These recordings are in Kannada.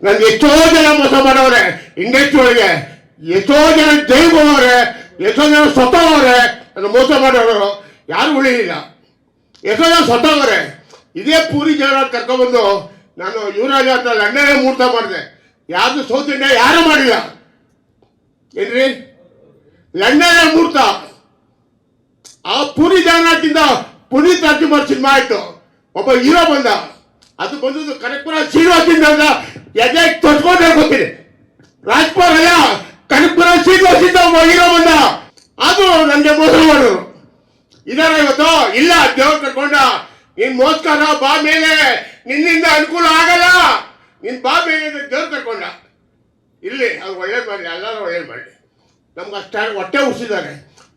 ನನ್ಗೆ ಎಷ್ಟೋ ಜನ ಮೋಸ ಮಾಡವ್ರೆ ಇಂಡಸ್ಟ್ರಿ ಒಳಗೆ, ಎಷ್ಟೋ ಜನ ಜೈಲ್ ಹೋಗವ್ರೆ, ಎಷ್ಟೋ ಜನ ಸತ್ತೋಗವ್ರೆ. ನನ್ನ ಮೋಸ ಮಾಡೋರು ಯಾರು ಉಳಿಲಿಲ್ಲ, ಎಷ್ಟೋ ಜನ ಸತ್ತೋಗವ್ರೆ. ಇದೇ ಪೂರಿ ಜನ ಕರ್ಕೊಂಡ್ಬಂದು ನಾನು ಯುವರಾಜ ಹತ್ರ ಲಂಡನ್ನೇ ಮುಹೂರ್ತ ಮಾಡಿದೆ. ಯಾರ್ದು ಸೌತ್ ಇಂಡಿಯಾ ಯಾರು ಮಾಡಿಲ್ಲ ಏನ್ರಿ, ಲಂಡನ್ ಮುಹೂರ್ತ. ಆ ಪೂರಿ ಜಗನ್ನಾಥಿಂದ ಪುನೀತ್ ರಾಜ್ಕುಮಾರ್ ಸಿನಿಮಾ ಆಯ್ತು, ಒಬ್ಬ ಹೀರೋ ಬಂದ. ಅದು ಬಂದದ್ದು ಕನಕಪುರ ಶ್ರೀನಿವಾಸಿಂದ ಎದೆ ತೊಡ್ಕೊಂಡು ಹೇಳ್ಕೊತೀನಿ. ರಾಜ್ಕುಮಾರ್ ಅಲ್ಲ, ಕನಕಪುರ ಶ್ರೀನಿವಾಸಿಂದ ಒಬ್ಬ ಹೀರೋ ಬಂದ. ಅದು ನನಗೆ ಮೋಸ ಮಾಡೋರು ಇದಾರ ಇವತ್ತು. ಇಲ್ಲ, ದೇವ್ರು ಕರ್ಕೊಂಡ ನೀನ್ ಮೋಸ್ಕಾರ ಬಾ ಮೇಲೆ, ನಿನ್ನಿಂದ ಅನುಕೂಲ ಆಗಲ್ಲ, ನಿನ್ ಬಾ ಮೇಲೆ ದೇವ್ರು ಕರ್ಕೊಂಡ. ಇಲ್ಲಿ ಅವ್ರು ಒಳ್ಳೇದು ಮಾಡಲಿ, ಎಲ್ಲರೂ ಒಳ್ಳೇದು ಮಾಡಲಿ. ನಮ್ಗೆ ಅಷ್ಟ ಹೊಟ್ಟೆ ಉಳಿಸಿದ್ದಾರೆ.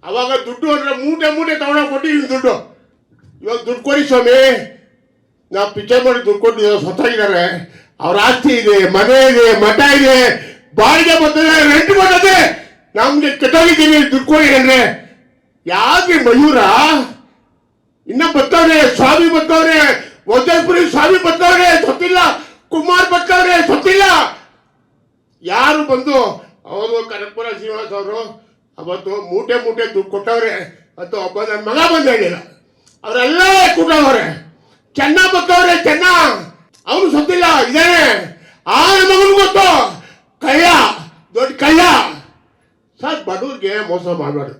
ಅವಾಗ ದುಡ್ಡು ಅಂದ್ರೆ ಮೂಟೆ ಮೂಟೆ ತಗೊಂಡೋಗಿ ಕೊಟ್ಟಿದ್ದೀನಿ ದುಡ್ಡು. ಇವಾಗ ದುಡ್ಡು ಕೊಡಿ ಸ್ವಾಮಿ, ನಾವು ಪಿಕ್ಚರ್ ಮಾಡಿ ದುಡ್ಡು ಕೊಟ್ಟಿದ್ದೀವಿ. ಸತ್ತಾಗಿದ್ದಾರೆ, ಅವ್ರ ಆಸ್ತಿ ಇದೆ, ಮನೆ ಇದೆ, ಮಠ ಇದೆ, ಬಾಡಿಗೆ ಬರ್ತದೆ, ರೆಂಟ್ ಬರ್ತದೆ. ನಮ್ಗೆ ಕೆಟ್ಟೋಗಿದ್ದೀನಿ, ದುಡ್ಡು ಕೊಡಿ ಅಂದ್ರೆ ಯಾಕೆ ಮಯೂರ ಇನ್ನ ಬರ್ತವ್ರೆ, ಸ್ವಾಮಿ ಬರ್ತವ್ರೆ, ವಜ್ರಪುರಿ ಸ್ವಾಮಿ ಬರ್ತವ್ರೆ, ಸತ್ತಿಲ್ಲ. ಕುಮಾರ್ ಬರ್ತವ್ರೆ, ಸತ್ತಿಲ್ಲ. ಯಾರು ಬಂದು ಅವರು ಕನಕಪುರ ಶ್ರೀನಿವಾಸ್ ಅವರು ಅವತ್ತು ಮೂಟೆ ಮೂಟೆ ದುಡ್ಡು ಕೊಟ್ಟವ್ರೆ. ಮತ್ತು ಒಬ್ಬ ನನ್ನ ಮಗ ಬಂದ ಹೇಳಿಲ್ಲ, ಅವರೆಲ್ಲ ಕೊಟ್ಟವ್ರೆ. ಚೆನ್ನ ಬರ್ತವ್ರೆ, ಚೆನ್ನ ಅವನು ಸತ್ತಿಲ್ಲ, ಇದಾನೆ. ಆ ಮಗನು ಗೊತ್ತು, ಕಳ್ಳ, ದೊಡ್ಡ ಕಳ್ಳ. ಸರ್, ಬಡವ್ರಿಗೆ ಮೋಸ ಮಾಡಬಾರ್ದು.